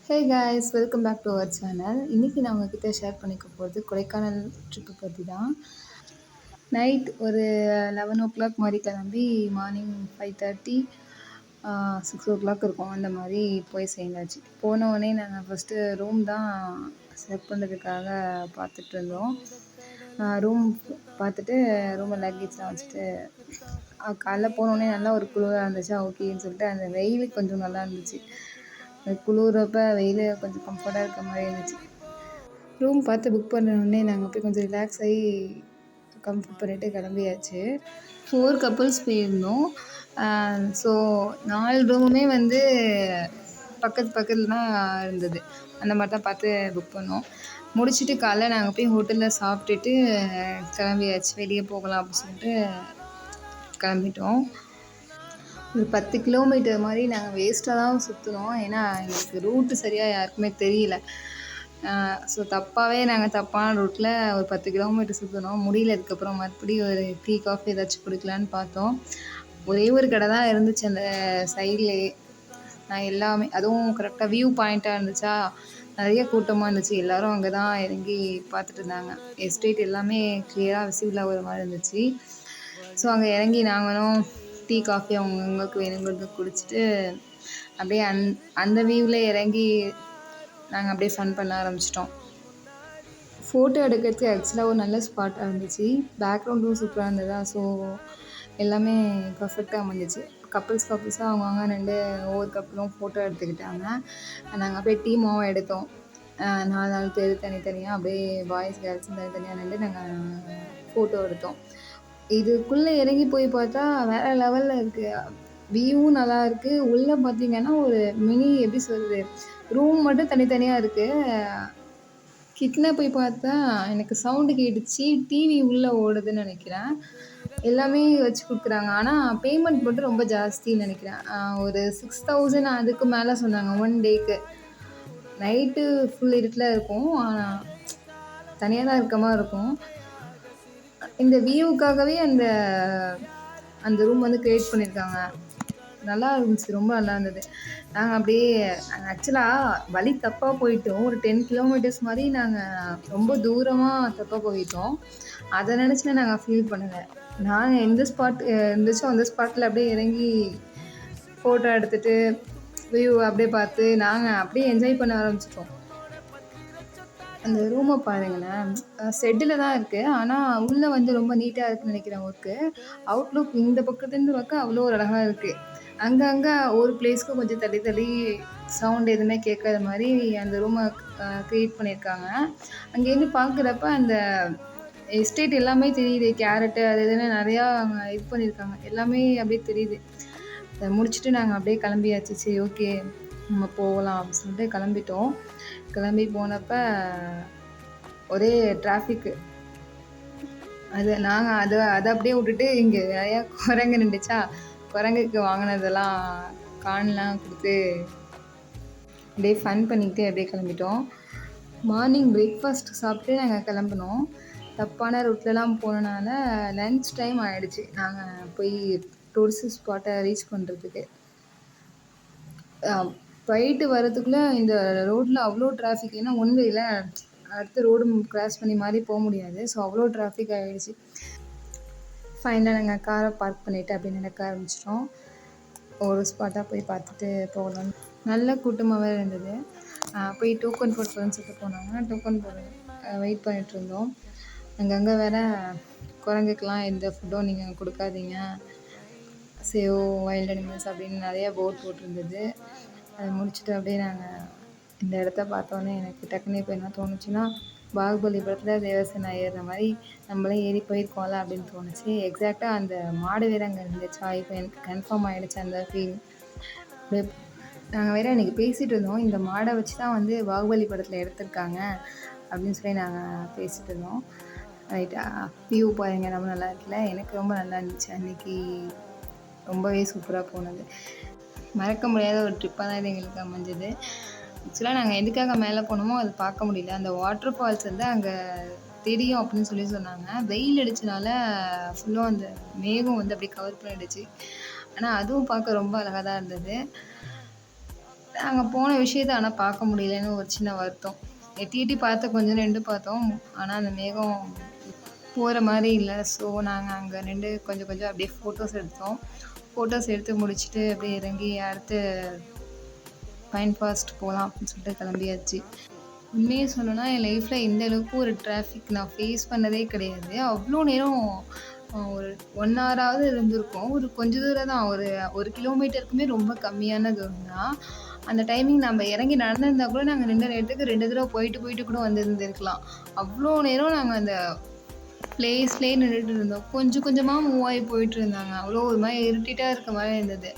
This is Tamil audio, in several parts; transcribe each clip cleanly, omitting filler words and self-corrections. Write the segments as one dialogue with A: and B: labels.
A: Hey guys, welcome back to our channel. இன்றைக்கி நான் உங்ககிட்ட ஷேர் பண்ணிக்க போகிறது கொடைக்கானல் ட்ரிப்பு பற்றி தான். நைட் ஒரு 11 ஓ கிளாக் மாதிரி கிளம்பி மார்னிங் 5:30 6 ஓ கிளாக் இருக்கும். அந்த மாதிரி போய் சேர்ந்தாச்சு. போனவுடனே நாங்கள் ஃபஸ்ட்டு ரூம் தான் செலக்ட் பண்ணுறதுக்காக பார்த்துட்டு இருந்தோம். ரூம் பார்த்துட்டு ரூமில் லக்கேஜ்லாம் வச்சுட்டு காலைல போனோடனே நல்லா ஒரு குளிராக இருந்துச்சா, ஓகேன்னு சொல்லிட்டு அந்த வெயில் கொஞ்சம் நல்லா இருந்துச்சு. குளிரப்போ வெயில் கொஞ்சம் கம்ஃபர்ட்டாக இருக்க மாதிரி இருந்துச்சு. ரூம் பார்த்து புக் பண்ணோடனே நாங்கள் போய் கொஞ்சம் ரிலாக்ஸ் ஆகி கம்ஃபர்ட் பண்ணிவிட்டு கிளம்பியாச்சு. 4 கப்புள்ஸ் போயிருந்தோம். ஸோ 4 ரூமுமே வந்து பக்கத்தில் தான் இருந்தது. அந்த மாதிரி தான் பார்த்து புக் பண்ணோம். முடிச்சுட்டு காலைல நாங்கள் போய் ஹோட்டலில் சாப்பிட்டுட்டு கிளம்பியாச்சு. வெளியே போகலாம் அப்படின்னு சொல்லிட்டு கிளம்பிட்டோம். ஒரு 10 கிலோமீட்டர் மாதிரி நாங்கள் வேஸ்ட்டாக தான் சுற்றினோம். ஏன்னா எங்களுக்கு ரூட்டு சரியாக யாருக்குமே தெரியல. ஸோ நாங்கள் தப்பான ரூட்டில் ஒரு 10 கிலோமீட்டர் சுற்றினோம். முடியல. அதுக்கப்புறம் மறுபடியும் ஒரு டீ காஃபி ஏதாச்சும் குடிக்கலான்னு பார்த்தோம். ஒரே ஒரு கடை தான் இருந்துச்சு அந்த சைட்லேயே. எல்லாமே அதுவும் கரெக்டாக வியூ பாயிண்ட்டாக இருந்துச்சா, நிறைய கூட்டமாக இருந்துச்சு. எல்லோரும் அங்கே தான் இறங்கி பார்த்துட்டு இருந்தாங்க. எஸ்டேட் எல்லாமே கிளியராக விசிபிளாக ஒரு மாதிரி இருந்துச்சு. ஸோ அங்கே இறங்கி நாங்களும் டீ காஃபி அவங்கவுங்களுக்கு வேணுங்கிறது குடிச்சிட்டு அப்படியே அந்த வியூவில் இறங்கி நாங்கள் அப்படியே ஃபன் பண்ண ஆரம்பிச்சிட்டோம். ஃபோட்டோ எடுக்கிறதுக்கு ஆக்சுவலாக ஒரு நல்ல ஸ்பாட்டாக இருந்துச்சு. பேக்ரவுண்டும் சூப்பராக இருந்ததா, ஸோ எல்லாமே பர்ஃபெக்டாக அமைஞ்சிச்சு. கப்புள்ஸாக அவங்கவுங்க நின்று ஒவ்வொரு கப்புளும் ஃபோட்டோ எடுத்துக்கிட்டாங்க. நாங்கள் அப்படியே டீமாகவும் எடுத்தோம். 4 பேர் தனித்தனியாக அப்படியே பாய்ஸ் கேர்ள்ஸும் தனித்தனியாக நின்று நாங்கள் ஃபோட்டோ எடுத்தோம். இதுக்குள்ளே இறங்கி போய் பார்த்தா வேறு லெவலில் இருக்குது. வியூவும் நல்லா இருக்குது. உள்ளே பார்த்திங்கன்னா ஒரு மினி எப்படி சொல்கிறது, ரூம் மட்டும் தனித்தனியாக இருக்குது. கிட்டே போய் பார்த்தா எனக்கு சவுண்டு கேட்டுச்சு. டிவி உள்ளே ஓடுதுன்னு நினைக்கிறேன். எல்லாமே வச்சு கொடுக்குறாங்க. ஆனால் பேமெண்ட் மட்டும் ரொம்ப ஜாஸ்தின்னு நினைக்கிறேன். ஒரு 6000 அதுக்கு மேலே சொன்னாங்க 1 டேக்கு. நைட்டு ஃபுல் இருட்டில் இருக்கும். ஆனால் தனியாக தான் இருக்க மாதிரி இருக்கும். இந்த வியூவுக்காகவே அந்த ரூம் வந்து க்ரியேட் பண்ணியிருக்காங்க. நல்லா இருந்துச்சு, ரொம்ப நல்லா இருந்தது. நாங்கள் அப்படியே ஆக்சுவலாக வழி தப்பாக போயிட்டோம். ஒரு 10 கிலோமீட்டர்ஸ் மாதிரி நாங்கள் ரொம்ப தூரமாக தப்பாக போயிட்டோம். அதை நினச்சி நாங்கள் ஃபீல் பண்ணலை. நாங்கள் எந்த ஸ்பாட் இருந்துச்சோ அந்த ஸ்பாட்டில் அப்படியே இறங்கி ஃபோட்டோ எடுத்துகிட்டு வியூ அப்படியே பார்த்து நாங்கள் அப்படியே என்ஜாய் பண்ண ஆரம்பிச்சிட்டோம். அந்த ரூமை பாருங்களேன், ஷெட்டில் தான் இருக்குது. ஆனால் உள்ளே வந்து ரொம்ப நீட்டாக இருக்குதுன்னு நினைக்கிறேன் ஒர்க்கு. அவுட்லுக் இந்த பக்கத்துலேருந்து பார்க்க அவ்வளோ ஒரு அழகாக இருக்குது. அங்கங்கே ஒரு பிளேஸ்க்கு கொஞ்சம் தள்ளி தள்ளி சவுண்ட் எதுவுமே கேட்காத மாதிரி அந்த ரூமை க்ரியேட் பண்ணியிருக்காங்க. அங்கேருந்து பார்க்குறப்ப அந்த எஸ்டேட் எல்லாமே தெரியுது. கேரட்டு அது இதுன்னு நிறையா இது பண்ணியிருக்காங்க. எல்லாமே அப்படியே தெரியுது. அதை முடிச்சுட்டு நாங்கள் அப்படியே கிளம்பியாச்சு. சரி, ஓகே, நம்ம போகலாம் அப்படின்னு சொல்லிட்டு கிளம்பிட்டோம். கிளம்பி போனப்போ ஒரே டிராஃபிக்கு. நாங்கள் அதை அப்படியே விட்டுட்டு இங்கே நிறையா குரங்கு நின்றுச்சா, குரங்குக்கு வாங்கினதெல்லாம் கான்லாம் கொடுத்து அப்படியே ஃபன் பண்ணிக்கிட்டு அப்படியே கிளம்பிட்டோம். மார்னிங் பிரேக்ஃபாஸ்ட் சாப்பிட்டு நாங்கள் கிளம்பினோம். தப்பான ரூட்லலாம் போனனால லன்ச் டைம் ஆகிடுச்சு. நாங்கள் போய் டூரிஸ்ட் ஸ்பாட்டை ரீச் பண்ணுறதுக்கு. போயிட்டு வரதுக்குள்ளே இந்த ரோட்டில் அவ்வளோ டிராஃபிக். ஏன்னா ஒன்வேயில் அடுத்த ரோடு கிராஸ் பண்ணி மாதிரி போக முடியாது. ஸோ அவ்வளோ டிராஃபிக் ஆகிடுச்சு. ஃபைனலாக நாங்கள் காரை பார்க் பண்ணிவிட்டு அப்படியே நடக்க ஆரம்பிச்சிட்டோம். ஒரு ஸ்பாட்டாக போய் பார்த்துட்டு போகலாம். நல்ல கூட்டமாகவே இருந்தது. போய் டோக்கன் போட்டுன்னு சொல்லிட்டு போனாங்க. டோக்கன் போட வெயிட் பண்ணிகிட்டு இருந்தோம். அங்கங்கே வேறு குரங்குக்கெலாம் எந்த ஃபுட்டும் நீங்கள் கொடுக்காதீங்க, சேவ் வைல்ட் அனிமல்ஸ் அப்படின்னு நிறையா போர்ட் போட்டிருந்தது. அதை முடிச்சுட்டு அப்படியே நாங்கள் இந்த இடத்த பார்த்தோன்னே எனக்கு டக்குனு இப்போ என்ன தோணுச்சுன்னா, பாகுபலி படத்தில் தேவசேனா ஏறுற மாதிரி நம்மளே ஏறி போயிருக்கோம்ல அப்படின்னு தோணுச்சு. எக்ஸாக்டாக அந்த மாடு வேறு அங்கே இருந்துச்சா, இப்போ எனக்கு கன்ஃபார்ம் ஆகிடுச்சு அந்த ஃபீல். நாங்கள் வேறு இன்றைக்கி பேசிகிட்டு இருந்தோம், இந்த மாடை வச்சு தான் வந்து பாகுபலி படத்தில் எடுத்திருக்காங்க அப்படின்னு சொல்லி நாங்கள் பேசிகிட்டு இருந்தோம். ரைட்டாக வியூ பாருங்கள், ரொம்ப நல்லா இருக்குல்ல. எனக்கு ரொம்ப நல்லா இருந்துச்சு. அன்றைக்கி ரொம்பவே சூப்பராக போனது. மறக்க முடியாத ஒரு ட்ரிப்பாக தான் இது எங்களுக்கு அமைஞ்சது. ஆக்சுவலாக நாங்கள் எதுக்காக மேலே போனோமோ அது பார்க்க முடியல. அந்த வாட்டர் ஃபால்ஸ் வந்து அங்கே தெரியும் அப்படின்னு சொல்லி சொன்னாங்க. வெயில் அடிச்சனால ஃபுல்லும் அந்த மேகம் வந்து அப்படியே கவர் பண்ணிடுச்சு. ஆனால் அதுவும் பார்க்க ரொம்ப அழகாக தான் இருந்தது. நாங்கள் போன விஷயத்த ஆனால் பார்க்க முடியலன்னு ஒரு சின்ன வருத்தம். எட்டி எட்டி பார்த்து கொஞ்சம் நின்று பார்த்தோம். ஆனால் அந்த மேகம் போகிற மாதிரி இல்லை. ஸோ நாங்கள் அங்கே நின்று கொஞ்சம் கொஞ்சம் அப்படியே ஃபோட்டோஸ் எடுத்தோம். ஃபோட்டோஸ் எடுத்து முடிச்சுட்டு அப்படியே இறங்கி அடுத்து பைன் ஃபாரஸ்ட் போகலாம் அப்படின்னு சொல்லிட்டு கிளம்பியாச்சு. உண்மையை சொல்லணும்னா என் லைஃப்பில் இந்த அளவுக்கு ஒரு டிராஃபிக் நான் ஃபேஸ் பண்ணதே கிடையாது. அவ்வளோ நேரம் ஒரு 1 ஹவராவது இருந்திருக்கும். ஒரு கொஞ்சம் தூரம் தான், ஒரு 1 கிலோமீட்டருக்குமே ரொம்ப கம்மியான தூரம் தான். அந்த டைமிங் நம்ம இறங்கி நடந்திருந்தா கூட நாங்கள் நின்ற நேரத்துக்கு 2 தடவை போயிட்டு போயிட்டு கூட வந்திருந்துருக்கலாம். அவ்வளோ நேரம் நாங்கள் அந்த பிளேஸ்லேயே நின்றுட்டு இருந்தோம். கொஞ்சம் கொஞ்சமாக மூவ் ஆகி போயிட்டு இருந்தாங்க. அவ்வளோ ஒரு மாதிரி இருட்டிட்டாக இருக்க மாதிரி இருந்தது.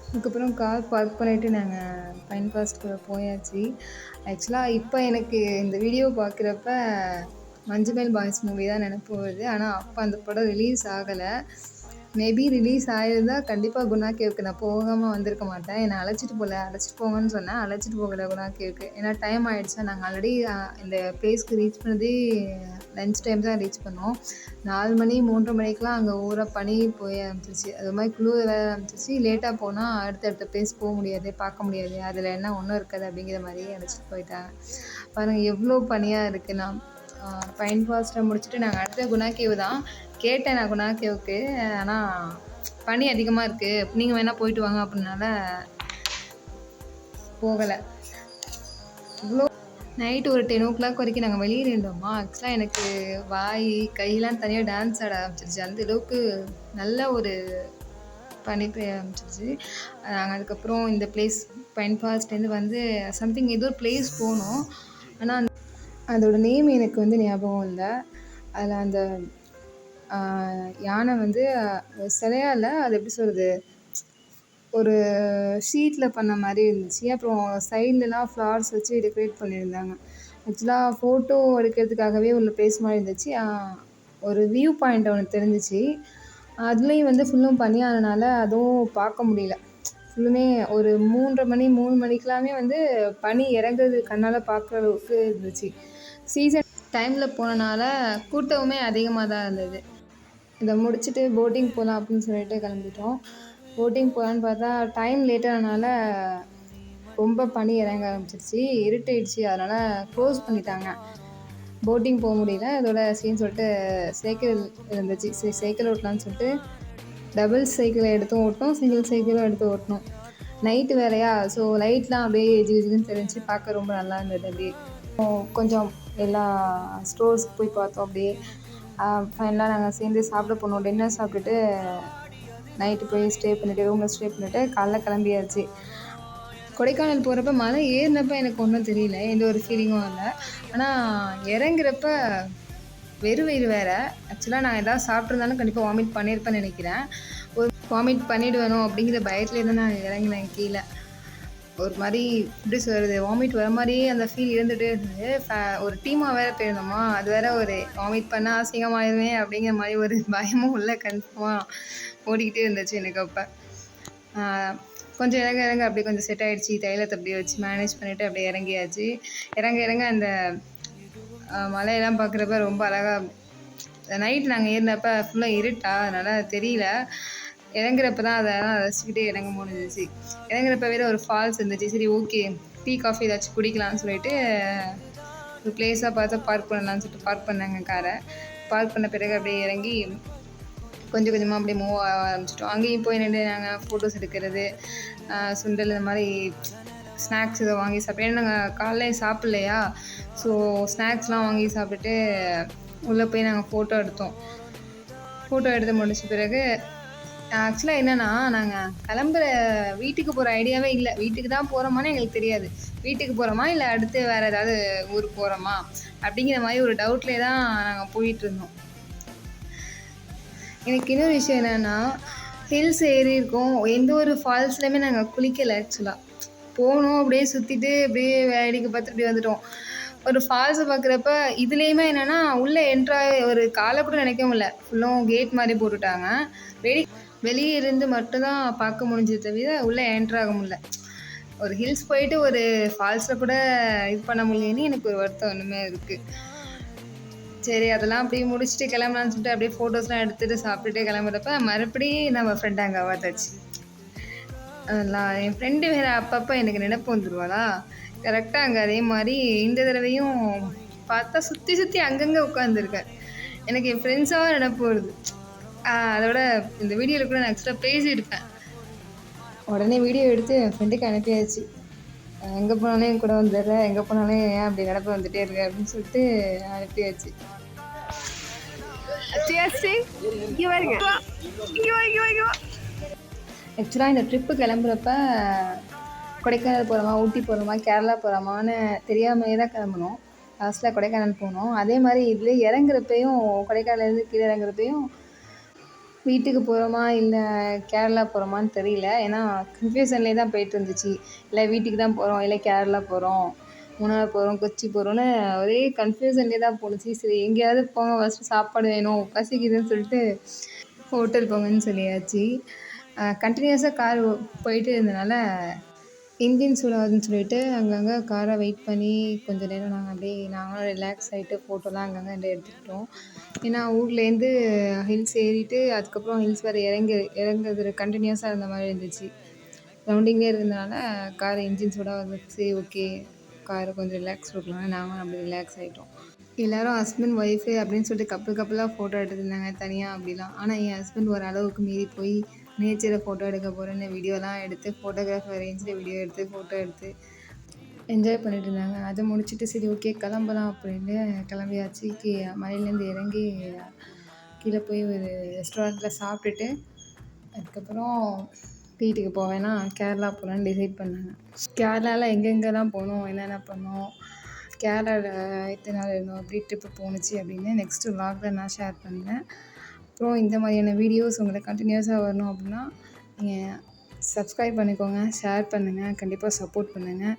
A: அதுக்கப்புறம் கார் பார்க் பண்ணிவிட்டு நாங்கள் பைன் ஃபாரஸ்ட்குள்ளே போயாச்சு. ஆக்சுவலாக இப்போ எனக்கு இந்த வீடியோ பார்க்குறப்ப மஞ்சுமேல் பாய்ஸ் மூவி தான் நினைப்பு வருது. ஆனால் அப்போ அந்த படம் ரிலீஸ் ஆகலை. மேபி ரிலீஸ் ஆகிருந்தா கண்டிப்பாக குணா கேவுக்கு நான் போகாமல் வந்திருக்க மாட்டேன். என்னை அழைச்சிட்டு போங்கன்னு சொன்னேன். அழைச்சிட்டு போகலை குணா கேவுக்கு. ஏன்னா டைம் ஆகிடுச்சா. நாங்கள் ஆல்ரெடி இந்த பிளேஸ்க்கு ரீச் பண்ணதே லன்ச் டைம் தான் ரீச் பண்ணோம். 4 மணி 3:30 மணிக்கெலாம் அங்கே ஊரை பனி போய் ஆரம்பிச்சிருச்சு. அது மாதிரி குளிர் வேற ஆரம்பிச்சிருச்சு. லேட்டாக போனால் அடுத்தடுத்த பிளேஸ் போக முடியாது, பார்க்க முடியாது, அதில் என்ன ஒன்றும் இருக்காது அப்படிங்கிற மாதிரியே அழைச்சிட்டு போயிட்டாங்க. பாருங்கள் எவ்வளோ பனியாக இருக்குது. நான் பைன் ஃபாரஸ்ட்டை முடிச்சுட்டு நாங்கள் அடுத்த குணா கேவ் தான் கேட்டேன். நான் குணா கேவுக்கு, ஆனால் பனி அதிகமாக இருக்குது, நீங்கள் வேணால் போயிட்டு வாங்க அப்படின்னால போகலை. இவ்வளோ நைட்டு ஒரு 10 வரைக்கும் நாங்கள் வெளியே நின்றோமா. ஆக்சுவலாக எனக்கு வாய் கையெல்லாம் தனியாக டான்ஸ் ஆட ஆரம்பிச்சிருச்சு. அந்த அளவுக்கு நல்ல ஒரு பனி பெய்ய ஆரம்பிச்சிருச்சு. நாங்கள் அதுக்கப்புறம் இந்த பிளேஸ் பைன் ஃபாரஸ்ட்லேருந்து வந்து சம்திங் ஏதோ ஒரு பிளேஸ் போனோம். ஆனால் அதோட நேம் எனக்கு வந்து ஞாபகம் இல்லை. அதில் அந்த யானை வந்து சிலையா இல்லை, அது எப்படி சொல்கிறது, ஒரு ஷீட்டில் பண்ண மாதிரி இருந்துச்சு. அப்புறம் சைட்லலாம் ஃப்ளவர்ஸ் வச்சு டெக்கரேட் பண்ணியிருந்தாங்க. ஆக்சுவலாக ஃபோட்டோ எடுக்கிறதுக்காகவே உள்ள பிளேஸ் மாதிரி இருந்துச்சு. ஒரு வியூ பாயிண்ட் ஒன்று தெரிஞ்சிச்சு. அதுலேயும் வந்து ஃபுல்லும் பனியானனால அதுவும் பார்க்க முடியல. ஃபுல்லுமே ஒரு 3:30 மணிக்கெல்லாமே வந்து பனி இறங்குறது கண்ணால் பார்க்குற அளவுக்கு இருந்துச்சு. சீசன் டைமில் போனனால கூட்டமுமே அதிகமாக தான் இருந்தது. இதை முடிச்சுட்டு போட்டிங் போகலாம் அப்படின்னு சொல்லிட்டு கிளம்பிட்டோம். போட்டிங் போகலான்னு பார்த்தா டைம் லேட்டானனால ரொம்ப பனி இறங்க ஆரம்பிச்சிருச்சு, இருட்டாயிடுச்சு. அதனால் க்ளோஸ் பண்ணிட்டாங்க, போட்டிங் போக முடியல. அதோட சரின்னு சொல்லிட்டு சைக்கிள் இருந்துச்சு, சரி சைக்கிள் ஓட்டலான்னு சொல்லிட்டு டபுள் சைக்கிளை எடுத்து ஓட்டணும், சிங்கிள் சைக்கிளும் எடுத்து ஓட்டணும். நைட்டு வேறையா, ஸோ லைட்லாம் அப்படியே ஜிஜின்னு தெரிஞ்சு பார்க்க ரொம்ப நல்லா இருந்தது. அப்படியே கொஞ்சம் எல்லா ஸ்டோர்ஸ்க்கு போய் பார்த்தோம். அப்படியே ஃபைனலாக நாங்கள் சேர்ந்து சாப்பிட போனோம். டின்னர் சாப்பிட்டுட்டு நைட்டு போய் ரூமில் ஸ்டே பண்ணிவிட்டு காலைல கிளம்பியாச்சு. கொடைக்கானல் போகிறப்ப மலை ஏறினப்ப எனக்கு ஒன்றும் தெரியல, எந்த ஒரு ஃபீலிங்கும் இல்லை. ஆனால் இறங்குறப்ப வெறும் வயிறு வேறு. ஆக்சுவலாக நான் எதாவது சாப்பிட்ருந்தாலும் கண்டிப்பாக வாமிட் பண்ணியிருப்பேன்னு நினைக்கிறேன். ஒரு வாமிட் பண்ணிவிடுவேனோ அப்படிங்கிற பயத்துலேயே தான் நான் இறங்கினேன் கீழே. ஒரு மாதிரி எப்படி சொல்கிறது, வாமிட் வர மாதிரியே அந்த ஃபீல் இருந்துகிட்டே இருந்தது. ஒரு டீமாக வேறு போயிருந்தோமா, அது வேறு ஒரு வாமிட் பண்ணால் அசிங்கமாயிருவேன் அப்படிங்கிற மாதிரி ஒரு பயமும் உள்ள கன்ஃபார்மாக ஓடிக்கிட்டே இருந்துச்சு எனக்கு. அப்போ கொஞ்சம் இறங்க அப்படியே கொஞ்சம் செட் ஆகிடுச்சி. தைலத்தை அப்படியே வச்சு மேனேஜ் பண்ணிவிட்டு அப்படியே இறங்கியாச்சு. இறங்க அந்த மலையெல்லாம் பார்க்குறப்ப ரொம்ப அழகாக. நைட் நாங்கள் ஏறினப்ப ஃபுல்லாக இருட்டா, அதனால் தெரியல. இறங்குறப்ப தான் அதெல்லாம் ரசிச்சுக்கிட்டே இறங்க முடிஞ்சிச்சு. இறங்குறப்ப வேறு ஒரு ஃபால்ஸ் இருந்துச்சு. சரி ஓகே, டீ காஃபி ஏதாச்சும் குடிக்கலாம்னு சொல்லிட்டு ஒரு பிளேஸாக பார்த்து பார்க் பண்ணலான்னு சொல்லிட்டு பார்க் பண்ணாங்க காரை. பார்க் பண்ண பிறகு அப்படியே இறங்கி கொஞ்சம் கொஞ்சமாக அப்படியே மூவ் ஆக ஆரம்பிச்சிட்டோம். அங்கேயும் போய் நின்று நாங்கள் ஃபோட்டோஸ் எடுக்கிறது, சுண்டல் இந்த மாதிரி ஸ்நாக்ஸ் இதை வாங்கி சாப்பிட்டு, ஏன்னா நாங்கள் காலைல சாப்பிட்லையா, ஸோ ஸ்நாக்ஸ்லாம் வாங்கி சாப்பிட்டுட்டு உள்ளே போய் நாங்கள் ஃபோட்டோ எடுத்தோம். ஃபோட்டோ எடுத்து முடிச்ச பிறகு ஆக்சுவலாக என்னென்னா, நாங்கள் கிளம்புற வீட்டுக்கு போகிற ஐடியாவே இல்லை. வீட்டுக்கு தான் போகிறோமான்னு எங்களுக்கு தெரியாது. வீட்டுக்கு போகிறோமா இல்லை அடுத்து வேறு ஏதாவது ஊருக்கு போகிறோமா அப்படிங்கிற மாதிரி ஒரு டவுட்லேயே தான் நாங்கள் போயிட்டுருந்தோம். எனக்கு இன்னொரு விஷயம் என்னென்னா, ஹில்ஸ் ஏறி இருக்கோம், எந்த ஒரு ஃபால்ஸ்லையுமே நாங்கள் குளிக்கலை. ஆக்சுவலாக போனோம், அப்படியே சுற்றிட்டு அப்படியே வேடிக்கை பார்த்துட்டு அப்படியே வந்துட்டோம். ஒரு ஃபால்ஸை பார்க்குறப்ப இதுலேயுமே என்னென்னா, உள்ளே என்ட்ராக ஒரு காலை கூட நினைக்க முடியல. ஃபுல்லும் கேட் மாதிரி போட்டுட்டாங்க. வெளியே இருந்து மட்டும்தான் பார்க்க முடிஞ்சது தவிர உள்ளே என்ட்ராக முடியல. ஒரு ஹில்ஸ் போயிட்டு ஒரு ஃபால்ஸில் கூட இது பண்ண முடியலன்னு எனக்கு ஒரு வருத்தம் ஒன்றுமே இருக்குது. சரி, அதெல்லாம் அப்படியே முடிச்சுட்டு கிளம்பலான்னு சொல்லிட்டு அப்படியே ஃபோட்டோஸ்லாம் எடுத்துகிட்டு சாப்பிட்டுட்டு கிளம்புறப்ப மறுபடியும் நம்ம ஃப்ரெண்ட் அங்கே பார்த்தாச்சு. நான் என் ஃப்ரெண்டு வேறு அப்பப்போ எனக்கு நினப்பு வந்துடுவாளா, கரெக்டாக அங்கே அதே மாதிரி இந்த தடவையும் பார்த்தா சுற்றி சுற்றி அங்கங்கே உட்காந்துருக்கேன். எனக்கு என் ஃப்ரெண்ட்ஸாக நினப்பு வருது. அதோட இந்த வீடியோவில் கூட நான் ஆக்சுவலாக பேசியிருப்பேன். உடனே வீடியோ எடுத்து என் ஃப்ரெண்டுக்கு அனுப்பியாச்சு. எங்கே போனாலும் என் கூட வந்துடுற, எங்கே போனாலும் ஏன் அப்படி நினப்பு வந்துட்டே இருக்கு அப்படின்னு சொல்லிட்டு அனுப்பியாச்சு. ஆக்சுவலாக இந்த ட்ரிப்பு கிளம்புறப்ப கொடைக்கானல் போகிறோமா, ஊட்டி போகிறோமா, கேரளா போகிறோமான்னு தெரியாமையே தான் கிளம்புனோம். லாஸ்ட்டில் கொடைக்கானல் போனோம். அதே மாதிரி இதில் இறங்குறப்பையும் கொடைக்கானலேருந்து கீழே இறங்குறப்பையும் வீட்டுக்கு போகிறோமா இல்லை கேரளா போகிறோமான்னு தெரியல. ஏன்னா கன்ஃபியூஷன்லேயே தான் போயிட்டு இருந்துச்சு. இல்லை வீட்டுக்கு தான் போகிறோம், இல்லை கேரளா போகிறோம், மூணார் போகிறோம், கொச்சி போகிறோன்னு ஒரே கன்ஃபியூஷன்லேயே தான் போணுச்சு. சரி எங்கேயாவது போங்க, ஃபஸ்ட்டு சாப்பாடு வேணும், பசிக்குதுன்னு சொல்லிட்டு ஹோட்டல் போங்கன்னு சொல்லியாச்சு. கண்டினியூஸாக கார் போயிட்டு இருந்தனால இன்ஜின் சூடாகுதுன்னு சொல்லிட்டு அங்கங்கே காரை வெயிட் பண்ணி கொஞ்சம் நேரம் நாங்களும் ரிலாக்ஸ் ஆகிட்டு ஃபோட்டோலாம் அங்கங்கே எடுத்துக்கிட்டோம். ஏன்னா ஊர்லேருந்து ஹில்ஸ் ஏறிட்டு அதுக்கப்புறம் ஹில்ஸ் வேறு இறங்குறது கண்டினியூஸாக இருந்த மாதிரி இருந்துச்சு. ரவுண்டிங்லேயே இருந்ததுனால கார் இன்ஜின் சூடாகுது. சரி ஓகே, காரை கொஞ்சம் ரிலாக்ஸ் கொடுக்கலாம்னு நாங்களும் அப்படி ரிலாக்ஸ் ஆகிட்டோம். எல்லோரும் ஹஸ்பண்ட் ஒய்ஃபு அப்படின்னு சொல்லிட்டு கப்பலாக ஃபோட்டோ எடுத்துருந்தாங்க தனியாக அப்படிலாம். ஆனால் என் ஹஸ்பண்ட் ஒரு அளவுக்கு மீறி போய் நேச்சரை ஃபோட்டோ எடுக்க போகிறேன்னு வீடியோலாம் எடுத்து ஃபோட்டோகிராஃபர் ரேஞ்சில் வீடியோ எடுத்து ஃபோட்டோ எடுத்து என்ஜாய் பண்ணிட்டு இருந்தாங்க. அதை முடிச்சுட்டு சரி ஓகே கிளம்பலாம் அப்படின்னு கிளம்பியாச்சு. மலையிலேருந்து இறங்கி கீழே போய் ஒரு ரெஸ்டாரண்ட்டில் சாப்பிட்டுட்டு அதுக்கப்புறம் வீட்டுக்கு போவேன்னா கேரளா போகலான்னு டிசைட் பண்ணாங்க. கேரளாவில் எங்கெங்கெல்லாம் போனோம், என்னென்ன பண்ணோம், கேரளாவில் எத்தனை நாள் இருந்தோம், எப்படி ட்ரிப்பு போணுச்சு அப்படின்னு நெக்ஸ்ட்டு விலாகில் நான் ஷேர் பண்ணேன். அப்புறம் இந்த மாதிரியான வீடியோஸ் உங்களுக்கு கண்டினியூஸாக வரணும் அப்படின்னா நீங்கள் சப்ஸ்கிரைப் பண்ணிக்கோங்க, ஷேர் பண்ணுங்கள், கண்டிப்பாக சப்போர்ட் பண்ணுங்கள்.